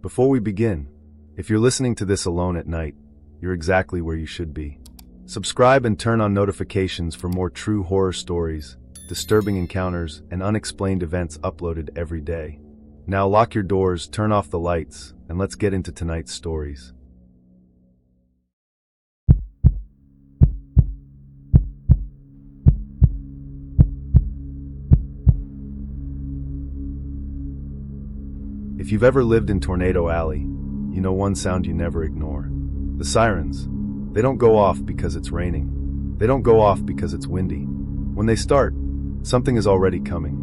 Before we begin, if you're listening to this alone at night, you're exactly where you should be. Subscribe and turn on notifications for more true horror stories, disturbing encounters, and unexplained events uploaded every day. Now lock your doors, turn off the lights, and let's get into tonight's stories. If you've ever lived in Tornado Alley, you know one sound you never ignore. The sirens. They don't go off because it's raining. They don't go off because it's windy. When they start, something is already coming.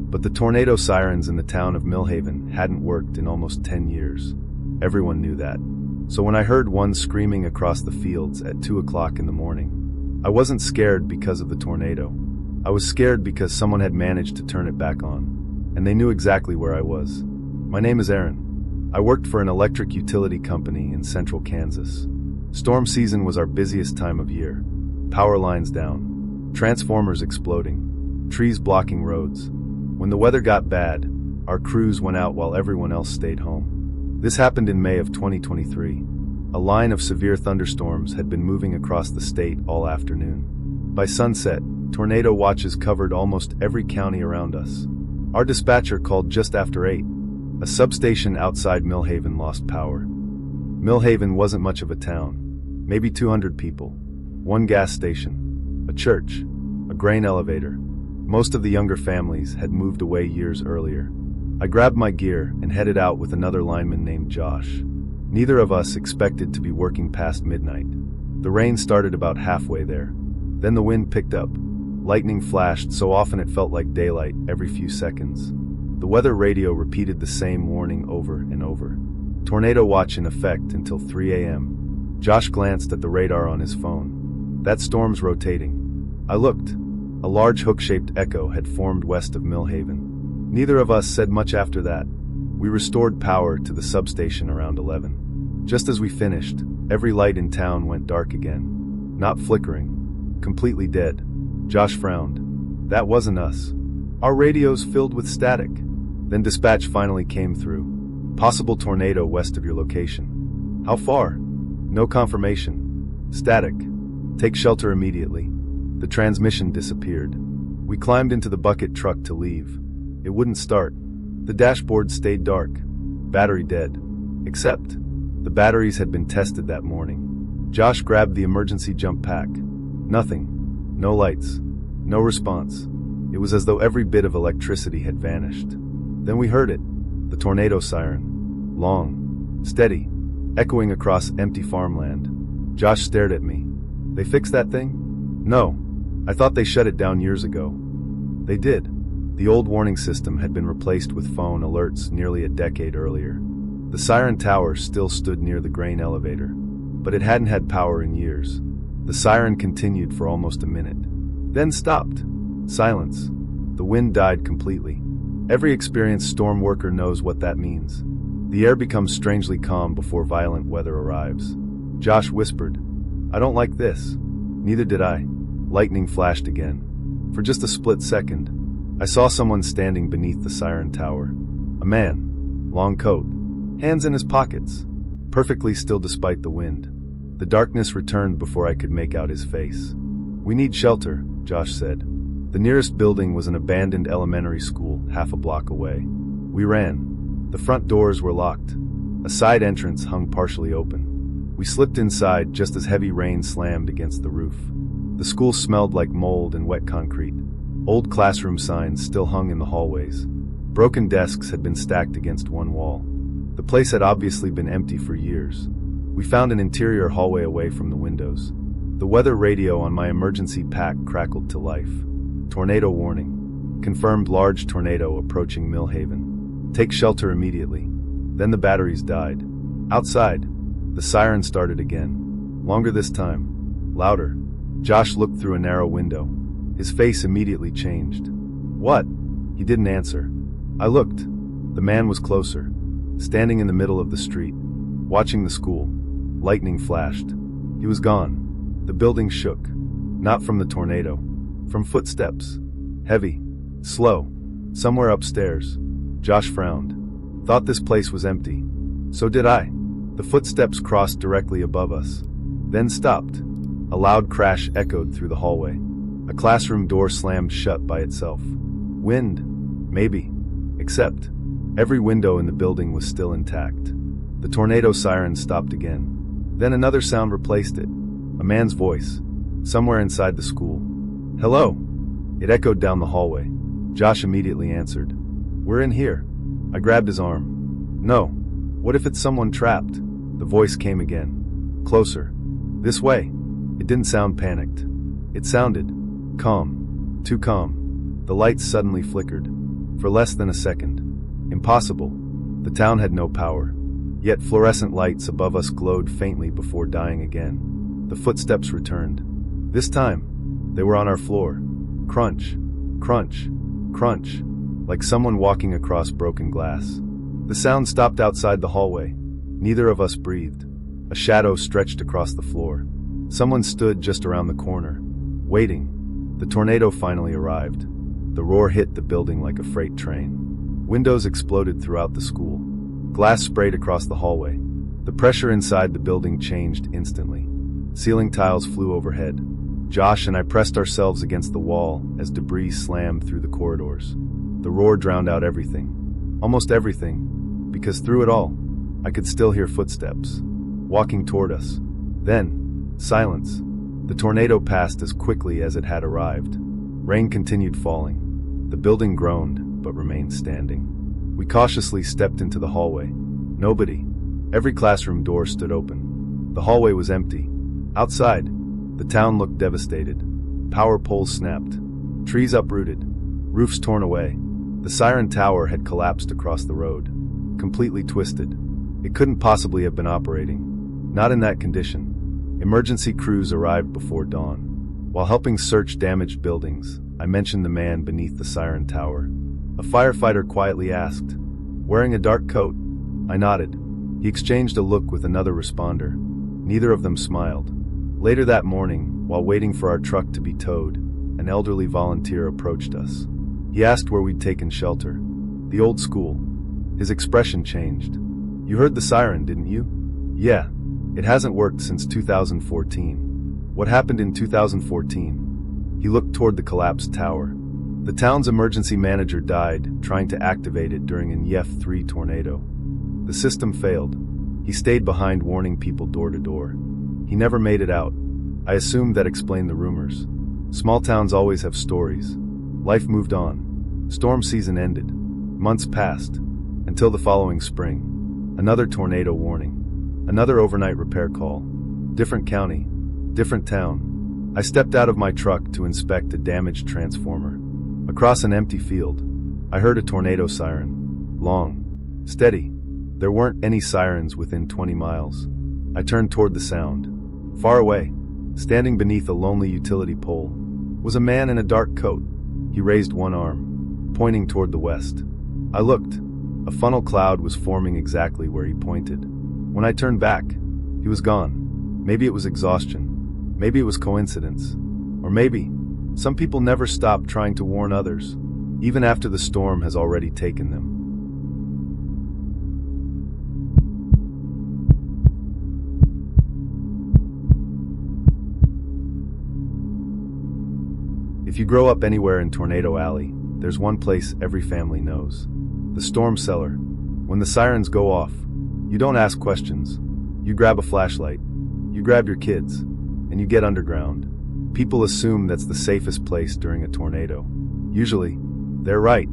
But the tornado sirens in the town of Millhaven hadn't worked in almost 10 years. Everyone knew that. So when I heard one screaming across the fields at 2 o'clock in the morning, I wasn't scared because of the tornado. I was scared because someone had managed to turn it back on. And they knew exactly where I was. My name is Aaron. I worked for an electric utility company in central Kansas. Storm season was our busiest time of year. Power lines down, transformers exploding, trees blocking roads. When the weather got bad, our crews went out while everyone else stayed home. This happened in May of 2023. A line of severe thunderstorms had been moving across the state all afternoon. By sunset, tornado watches covered almost every county around us. Our dispatcher called just after 8. A substation outside Millhaven lost power. Millhaven wasn't much of a town. Maybe 200 people. One gas station. A church. A grain elevator. Most of the younger families had moved away years earlier. I grabbed my gear and headed out with another lineman named Josh. Neither of us expected to be working past midnight. The rain started about halfway there. Then the wind picked up. Lightning flashed so often it felt like daylight every few seconds. The weather radio repeated the same warning over and over. Tornado watch in effect until 3 a.m. Josh glanced at the radar on his phone. That storm's rotating. I looked. A large hook-shaped echo had formed west of Millhaven. Neither of us said much after that. We restored power to the substation around 11. Just as we finished, every light in town went dark again. Not flickering. Completely dead. Josh frowned. That wasn't us. Our radios filled with static. Then dispatch finally came through. Possible tornado west of your location. How far? No confirmation. Static. Take shelter immediately. The transmission disappeared. We climbed into the bucket truck to leave. It wouldn't start. The dashboard stayed dark. Battery dead. Except, the batteries had been tested that morning. Josh grabbed the emergency jump pack. Nothing. No lights. No response. It was as though every bit of electricity had vanished. Then we heard it. The tornado siren. Long. Steady. Echoing across empty farmland. Josh stared at me. They fixed that thing? No. I thought they shut it down years ago. They did. The old warning system had been replaced with phone alerts nearly a decade earlier. The siren tower still stood near the grain elevator, but it hadn't had power in years. The siren continued for almost a minute, then stopped. Silence. The wind died completely. Every experienced storm worker knows what that means. The air becomes strangely calm before violent weather arrives. Josh whispered, "I don't like this." Neither did I. Lightning flashed again. For just a split second, I saw someone standing beneath the siren tower. A man. Long coat. Hands in his pockets. Perfectly still despite the wind. The darkness returned before I could make out his face. "We need shelter," Josh said. The nearest building was an abandoned elementary school half a block away. We ran. The front doors were locked. A side entrance hung partially open. We slipped inside just as heavy rain slammed against the roof. The school smelled like mold and wet concrete. Old classroom signs still hung in the hallways. Broken desks had been stacked against one wall. The place had obviously been empty for years. We found an interior hallway away from the windows. The weather radio on my emergency pack crackled to life. Tornado warning. Confirmed large tornado approaching Millhaven. Take shelter immediately. Then the batteries died. Outside, the siren started again. Longer this time. Louder. Josh looked through a narrow window. His face immediately changed. "What?" He didn't answer. I looked. The man was closer, standing in the middle of the street, watching the school. Lightning flashed. He was gone. The building shook. Not from the tornado. From footsteps. Heavy. Slow. Somewhere upstairs. Josh frowned. Thought this place was empty. So did I. The footsteps crossed directly above us, then stopped. A loud crash echoed through the hallway. A classroom door slammed shut by itself. Wind? Maybe. Except, every window in the building was still intact. The tornado siren stopped again. Then another sound replaced it. A man's voice, somewhere inside the school. "Hello." It echoed down the hallway. Josh immediately answered. "We're in here." I grabbed his arm. "No. What if it's someone trapped?" The voice came again. Closer. "This way." It didn't sound panicked. It sounded calm. Too calm. The lights suddenly flickered. For less than a second. Impossible. The town had no power. Yet fluorescent lights above us glowed faintly before dying again. The footsteps returned. This time, they were on our floor. Crunch. Crunch. Crunch. Like someone walking across broken glass. The sound stopped outside the hallway. Neither of us breathed. A shadow stretched across the floor. Someone stood just around the corner, waiting. The tornado finally arrived. The roar hit the building like a freight train. Windows exploded throughout the school. Glass sprayed across the hallway. The pressure inside the building changed instantly. Ceiling tiles flew overhead. Josh and I pressed ourselves against the wall as debris slammed through the corridors. The roar drowned out everything. Almost everything. Because through it all, I could still hear footsteps. Walking toward us. Then, silence. The tornado passed as quickly as it had arrived. Rain continued falling. The building groaned, but remained standing. We cautiously stepped into the hallway. Nobody. Every classroom door stood open. The hallway was empty. Outside, the town looked devastated. Power poles snapped. Trees uprooted. Roofs torn away. The siren tower had collapsed across the road. Completely twisted. It couldn't possibly have been operating. Not in that condition. Emergency crews arrived before dawn. While helping search damaged buildings, I mentioned the man beneath the siren tower. A firefighter quietly asked, "Wearing a dark coat?" I nodded. He exchanged a look with another responder. Neither of them smiled. Later that morning, while waiting for our truck to be towed, an elderly volunteer approached us. He asked where we'd taken shelter. The old school. His expression changed. "You heard the siren, didn't you?" "Yeah. It hasn't worked since 2014. "What happened in 2014? He looked toward the collapsed tower. "The town's emergency manager died trying to activate it during an EF3 tornado. The system failed. He stayed behind warning people door to door. He never made it out. I assumed that explained the rumors. Small towns always have stories. Life moved on. Storm season ended. Months passed. Until the following spring. Another tornado warning. Another overnight repair call. Different county. Different town. I stepped out of my truck to inspect a damaged transformer. Across an empty field, I heard a tornado siren. Long. Steady. There weren't any sirens within 20 miles. I turned toward the sound. Far away, standing beneath a lonely utility pole, was a man in a dark coat. He raised one arm, pointing toward the west. I looked. A funnel cloud was forming exactly where he pointed. When I turned back, he was gone. Maybe it was exhaustion. Maybe it was coincidence. Or maybe, some people never stop trying to warn others, even after the storm has already taken them. If you grow up anywhere in Tornado Alley, there's one place every family knows. The storm cellar. When the sirens go off, you don't ask questions. You grab a flashlight. You grab your kids. And you get underground. People assume that's the safest place during a tornado. Usually, they're right.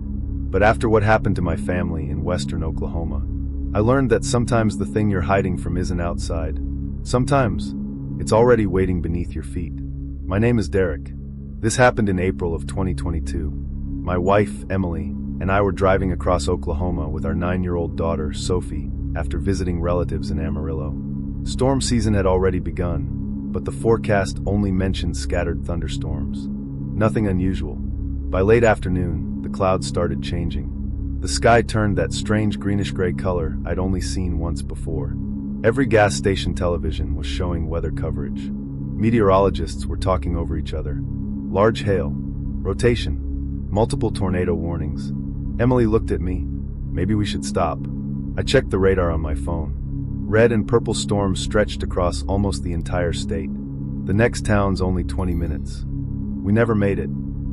But after what happened to my family in western Oklahoma, I learned that sometimes the thing you're hiding from isn't outside. Sometimes, it's already waiting beneath your feet. My name is Derek. This happened in April of 2022. My wife, Emily, and I were driving across Oklahoma with our 9-year-old daughter, Sophie, after visiting relatives in Amarillo. Storm season had already begun, but the forecast only mentioned scattered thunderstorms. Nothing unusual. By late afternoon, the clouds started changing. The sky turned that strange greenish-gray color I'd only seen once before. Every gas station television was showing weather coverage. Meteorologists were talking over each other. Large hail, rotation, multiple tornado warnings. Emily looked at me. Maybe we should stop. I checked the radar on my phone. Red and purple storms stretched across almost the entire state. The next town's only 20 minutes. We never made it.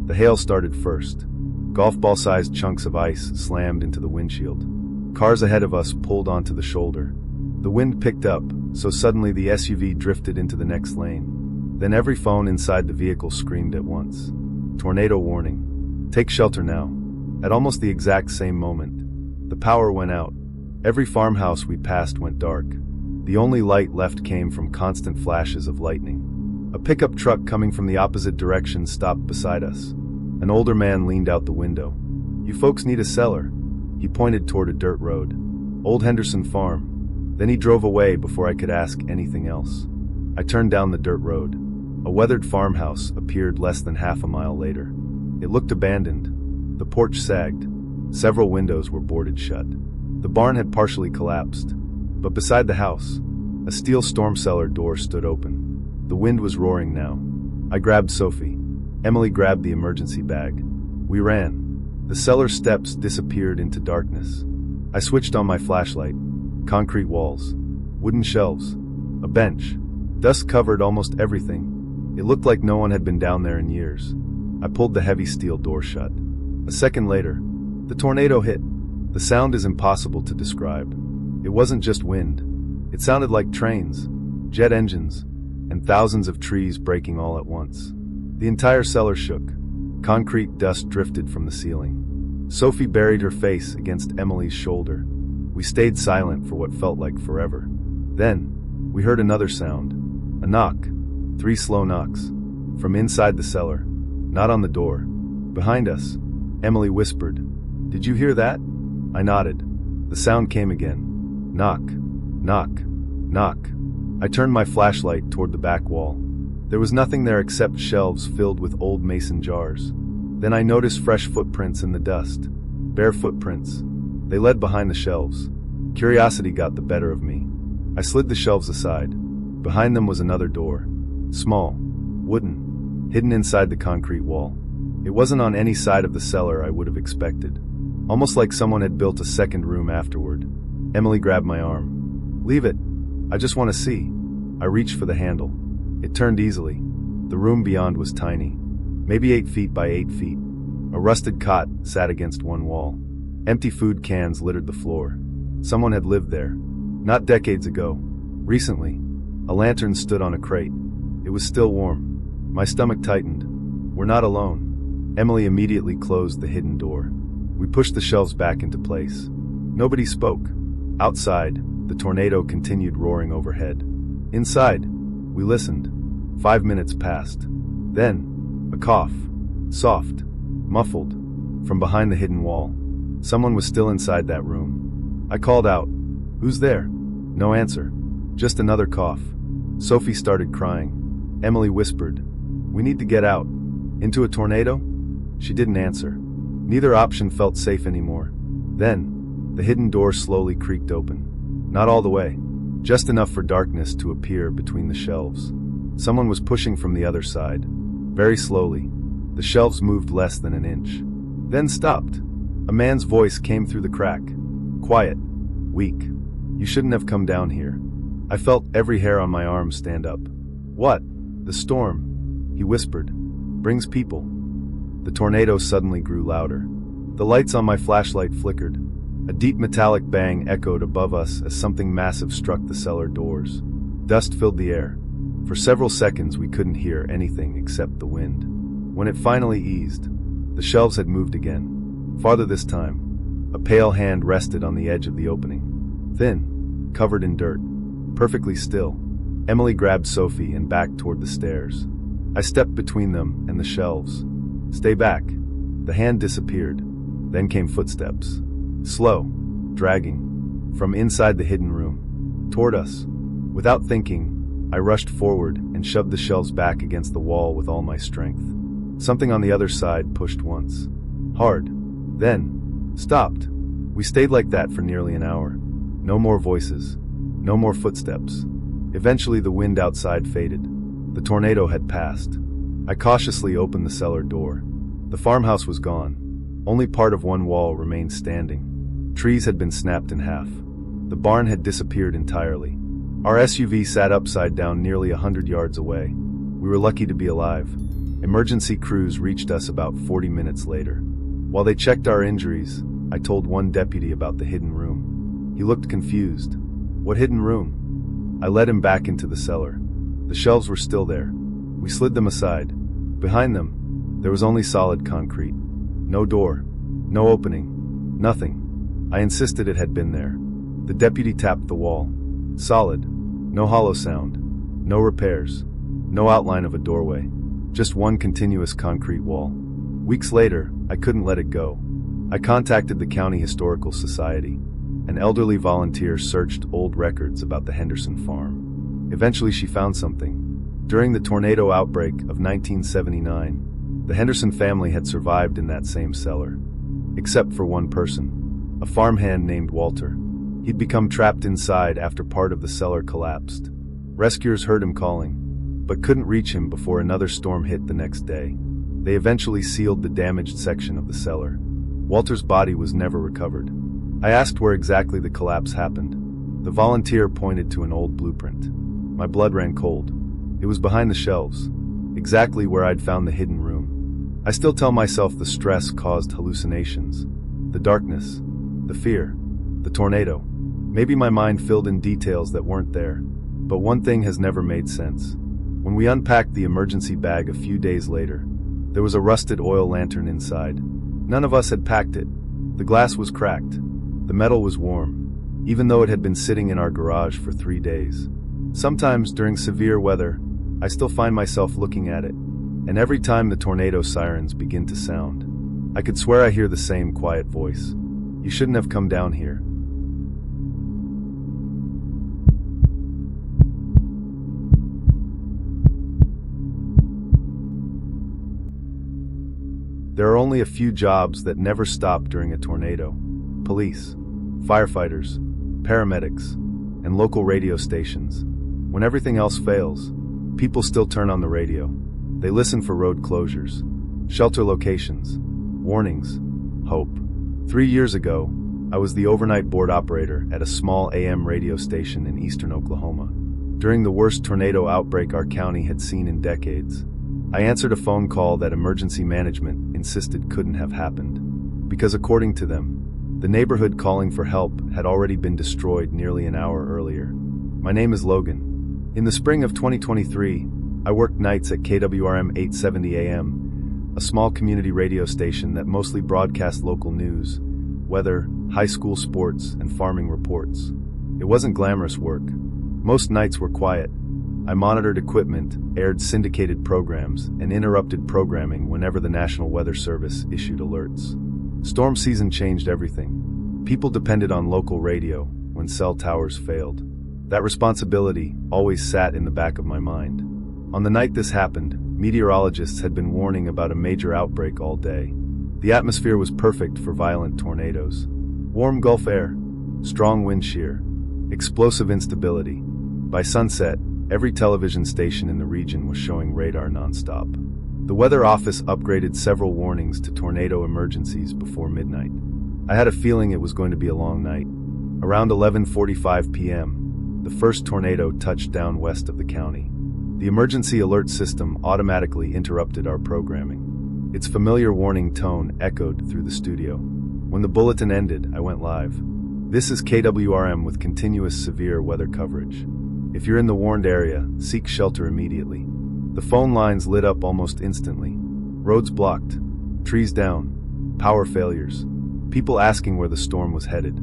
The hail started first. Golf ball-sized chunks of ice slammed into the windshield. Cars ahead of us pulled onto the shoulder. The wind picked up, so suddenly the SUV drifted into the next lane. Then every phone inside the vehicle screamed at once. Tornado warning. Take shelter now. At almost the exact same moment, the power went out. Every farmhouse we passed went dark. The only light left came from constant flashes of lightning. A pickup truck coming from the opposite direction stopped beside us. An older man leaned out the window. "You folks need a cellar." He pointed toward a dirt road. "Old Henderson Farm." Then he drove away before I could ask anything else. I turned down the dirt road. A weathered farmhouse appeared less than half a mile later. It looked abandoned. The porch sagged. Several windows were boarded shut. The barn had partially collapsed. But beside the house, a steel storm cellar door stood open. The wind was roaring now. I grabbed Sophie. Emily grabbed the emergency bag. We ran. The cellar steps disappeared into darkness. I switched on my flashlight. Concrete walls. Wooden shelves. A bench. Dust covered almost everything. It looked like no one had been down there in years. I pulled the heavy steel door shut. A second later, the tornado hit. The sound is impossible to describe. It wasn't just wind. It sounded like trains, jet engines, and thousands of trees breaking all at once. The entire cellar shook. Concrete dust drifted from the ceiling. Sophie buried her face against Emily's shoulder. We stayed silent for what felt like forever. Then, we heard another sound. A knock. 3 slow knocks. From inside the cellar. Not on the door. Behind us. Emily whispered, "Did you hear that?" I nodded. The sound came again. Knock. Knock. Knock. I turned my flashlight toward the back wall. There was nothing there except shelves filled with old mason jars. Then I noticed fresh footprints in the dust. Bare footprints. They led behind the shelves. Curiosity got the better of me. I slid the shelves aside. Behind them was another door. Small. Wooden. Hidden inside the concrete wall. It wasn't on any side of the cellar I would have expected. Almost like someone had built a second room afterward. Emily grabbed my arm. "Leave it. I just want to see." I reached for the handle. It turned easily. The room beyond was tiny. Maybe 8 feet by 8 feet. A rusted cot sat against one wall. Empty food cans littered the floor. Someone had lived there. Not decades ago. Recently. A lantern stood on a crate. It was still warm. My stomach tightened. We're not alone. Emily immediately closed the hidden door. We pushed the shelves back into place. Nobody spoke. Outside, the tornado continued roaring overhead. Inside, we listened. 5 minutes passed. Then, a cough. Soft. Muffled. From behind the hidden wall. Someone was still inside that room. I called out, "Who's there?" No answer. Just another cough. Sophie started crying. Emily whispered, "We need to get out." "Into a tornado?" She didn't answer. Neither option felt safe anymore. Then, the hidden door slowly creaked open. Not all the way. Just enough for darkness to appear between the shelves. Someone was pushing from the other side. Very slowly. The shelves moved less than an inch. Then stopped. A man's voice came through the crack. Quiet. Weak. "You shouldn't have come down here." I felt every hair on my arm stand up. "What?" "The storm," he whispered, "brings people." The tornado suddenly grew louder. The lights on my flashlight flickered. A deep metallic bang echoed above us as something massive struck the cellar doors. Dust filled the air. For several seconds we couldn't hear anything except the wind. When it finally eased, the shelves had moved again. Farther this time. A pale hand rested on the edge of the opening. Thin. Covered in dirt. Perfectly still. Emily grabbed Sophie and backed toward the stairs. I stepped between them and the shelves. "Stay back." The hand disappeared. Then came footsteps. Slow. Dragging. From inside the hidden room. Toward us. Without thinking, I rushed forward and shoved the shelves back against the wall with all my strength. Something on the other side pushed once. Hard. Then. Stopped. We stayed like that for nearly an hour. No more voices. No more footsteps. Eventually the wind outside faded. The tornado had passed. I cautiously opened the cellar door. The farmhouse was gone. Only part of one wall remained standing. Trees had been snapped in half. The barn had disappeared entirely. Our SUV sat upside down nearly 100 yards away. We were lucky to be alive. Emergency crews reached us about 40 minutes later. While they checked our injuries, I told one deputy about the hidden room. He looked confused. What hidden room? I led him back into the cellar. The shelves were still there. We slid them aside. Behind them, there was only solid concrete. No door, no opening, nothing. I insisted it had been there. The deputy tapped the wall. Solid. No hollow sound. No repairs. No outline of a doorway. Just one continuous concrete wall. Weeks later, I couldn't let it go. I contacted the County Historical Society. An elderly volunteer searched old records about the Henderson farm. Eventually she found something. During the tornado outbreak of 1979, the Henderson family had survived in that same cellar. Except for one person. A farmhand named Walter. He'd become trapped inside after part of the cellar collapsed. Rescuers heard him calling, but couldn't reach him before another storm hit the next day. They eventually sealed the damaged section of the cellar. Walter's body was never recovered. I asked where exactly the collapse happened. The volunteer pointed to an old blueprint. My blood ran cold. It was behind the shelves, exactly where I'd found the hidden room. I still tell myself the stress caused hallucinations. The darkness, the fear, the tornado. Maybe my mind filled in details that weren't there, but one thing has never made sense. When we unpacked the emergency bag a few days later, there was a rusted oil lantern inside. None of us had packed it. The glass was cracked. The metal was warm, even though it had been sitting in our garage for 3 days. Sometimes during severe weather, I still find myself looking at it, and every time the tornado sirens begin to sound, I could swear I hear the same quiet voice. You shouldn't have come down here. There are only a few jobs that never stop during a tornado. Police, firefighters, paramedics, and local radio stations. When everything else fails, people still turn on the radio. They listen for road closures, shelter locations, warnings, hope. 3 years ago, I was the overnight board operator at a small AM radio station in eastern Oklahoma. During the worst tornado outbreak our county had seen in decades, I answered a phone call that emergency management insisted couldn't have happened, because according to them, the neighborhood calling for help had already been destroyed nearly an hour earlier. My name is Logan. In the spring of 2023, I worked nights at KWRM 870 AM, a small community radio station that mostly broadcast local news, weather, high school sports, and farming reports. It wasn't glamorous work. Most nights were quiet. I monitored equipment, aired syndicated programs, and interrupted programming whenever the National Weather Service issued alerts. Storm season changed everything. People depended on local radio when cell towers failed. That responsibility always sat in the back of my mind. On the night this happened, meteorologists had been warning about a major outbreak all day. The atmosphere was perfect for violent tornadoes. Warm Gulf air, strong wind shear, explosive instability. By sunset, every television station in the region was showing radar nonstop. The weather office upgraded several warnings to tornado emergencies before midnight. I had a feeling it was going to be a long night. Around 11:45 p.m., the first tornado touched down west of the county. The emergency alert system automatically interrupted our programming. Its familiar warning tone echoed through the studio. When the bulletin ended, I went live. This is KWRM with continuous severe weather coverage. If you're in the warned area, seek shelter immediately. The phone lines lit up almost instantly. Roads blocked, trees down, power failures, people asking where the storm was headed.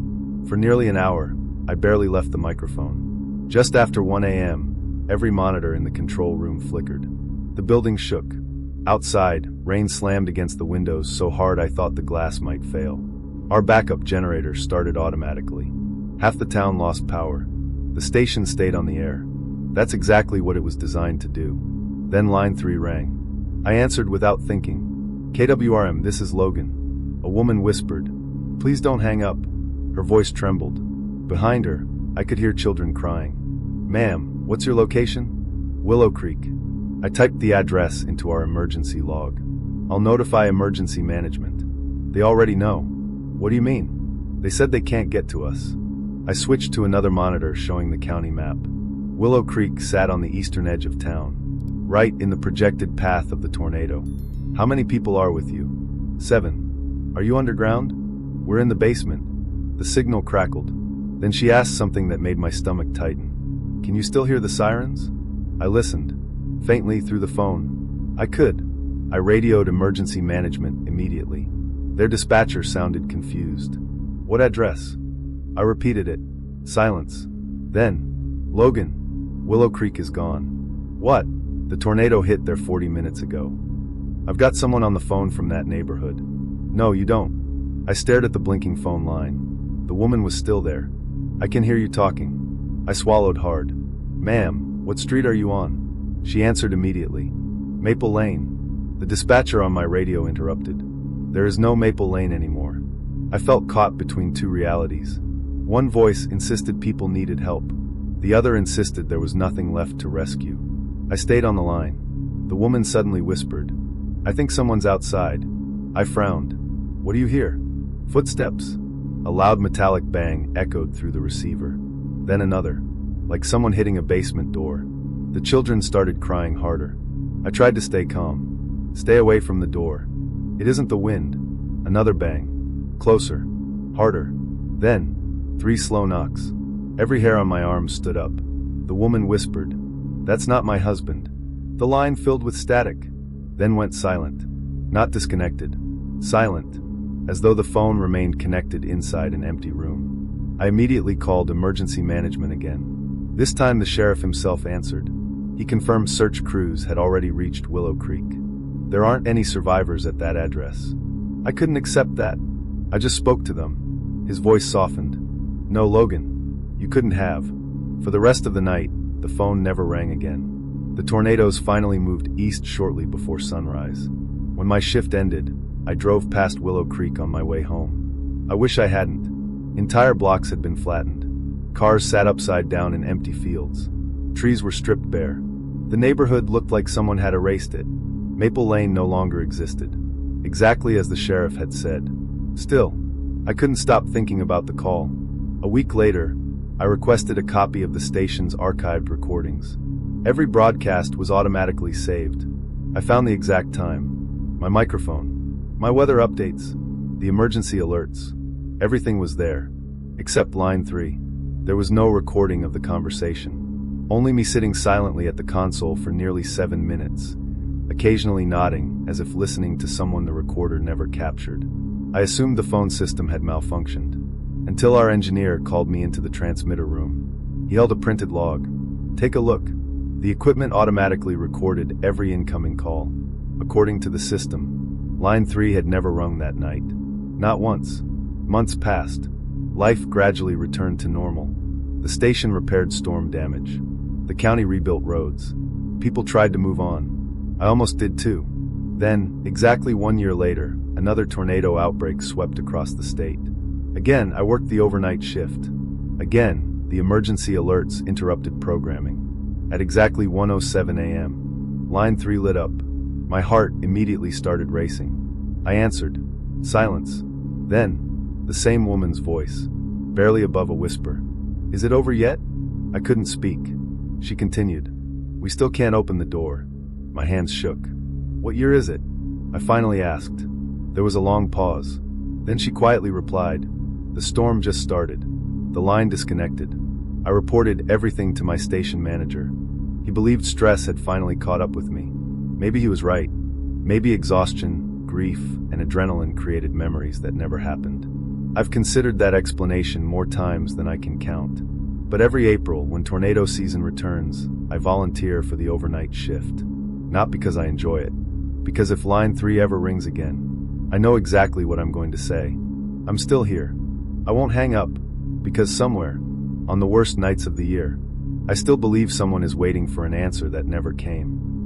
For nearly an hour, I barely left the microphone. Just after 1 a.m., every monitor in the control room flickered. The building shook. Outside, rain slammed against the windows so hard I thought the glass might fail. Our backup generator started automatically. Half the town lost power. The station stayed on the air. That's exactly what it was designed to do. Then line 3 rang. I answered without thinking. KWRM, this is Logan. A woman whispered, "Please don't hang up." Her voice trembled. Behind her, I could hear children crying. "Ma'am, what's your location?" "Willow Creek." I typed the address into our emergency log. "I'll notify emergency management." "They already know." "What do you mean?" "They said they can't get to us." I switched to another monitor showing the county map. Willow Creek sat on the eastern edge of town, right in the projected path of the tornado. How many people are with you? 7. Are you underground? We're in the basement. The signal crackled. Then she asked something that made my stomach tighten. Can you still hear the sirens? I listened, faintly through the phone. I could. I radioed emergency management immediately. Their dispatcher sounded confused. What address? I repeated it. Silence. Then, Logan, Willow Creek is gone. What? The tornado hit there 40 minutes ago. I've got someone on the phone from that neighborhood. No, you don't. I stared at the blinking phone line. The woman was still there. I can hear you talking. I swallowed hard. Ma'am, what street are you on? She answered immediately. Maple Lane. The dispatcher on my radio interrupted. There is no Maple Lane anymore. I felt caught between two realities. One voice insisted people needed help. The other insisted there was nothing left to rescue. I stayed on the line. The woman suddenly whispered, I think someone's outside. I frowned. What do you hear? Footsteps. A loud metallic bang echoed through the receiver. Then another, like someone hitting a basement door. The children started crying harder. I tried to stay calm. Stay away from the door. It isn't the wind. Another bang. Closer. Harder. Then, 3 slow knocks. Every hair on my arm stood up. The woman whispered, That's not my husband. The line filled with static, then went silent. Not disconnected. Silent, as though the phone remained connected inside an empty room. I immediately called emergency management again. This time the sheriff himself answered. He confirmed search crews had already reached Willow Creek. There aren't any survivors at that address. I couldn't accept that. I just spoke to them. His voice softened. No, Logan. You couldn't have. For the rest of the night, the phone never rang again. The tornadoes finally moved east shortly before sunrise. When my shift ended, I drove past Willow Creek on my way home. I wish I hadn't. Entire blocks had been flattened. Cars sat upside down in empty fields. Trees were stripped bare. The neighborhood looked like someone had erased it. Maple Lane no longer existed. Exactly as the sheriff had said. Still, I couldn't stop thinking about the call. A week later, I requested a copy of the station's archived recordings. Every broadcast was automatically saved. I found the exact time, my microphone, my weather updates, the emergency alerts. Everything was there, except line 3. There was no recording of the conversation. Only me sitting silently at the console for nearly 7 minutes, occasionally nodding as if listening to someone the recorder never captured. I assumed the phone system had malfunctioned, until our engineer called me into the transmitter room. He held a printed log. Take a look. The equipment automatically recorded every incoming call. According to the system, line 3 had never rung that night. Not once. Months passed. Life gradually returned to normal. The station repaired storm damage. The county rebuilt roads. People tried to move on. I almost did too. Then, exactly 1 year later, another tornado outbreak swept across the state. Again, I worked the overnight shift. Again, the emergency alerts interrupted programming. At exactly 1:07 a.m., line 3 lit up. My heart immediately started racing. I answered. Silence. Then, the same woman's voice, barely above a whisper. Is it over yet? I couldn't speak. She continued. We still can't open the door. My hands shook. What year is it? I finally asked. There was a long pause. Then she quietly replied. The storm just started. The line disconnected. I reported everything to my station manager. He believed stress had finally caught up with me. Maybe he was right. Maybe exhaustion, grief, and adrenaline created memories that never happened. I've considered that explanation more times than I can count. But every April, when tornado season returns, I volunteer for the overnight shift. Not because I enjoy it. Because if line 3 ever rings again, I know exactly what I'm going to say. I'm still here. I won't hang up, because somewhere, on the worst nights of the year, I still believe someone is waiting for an answer that never came.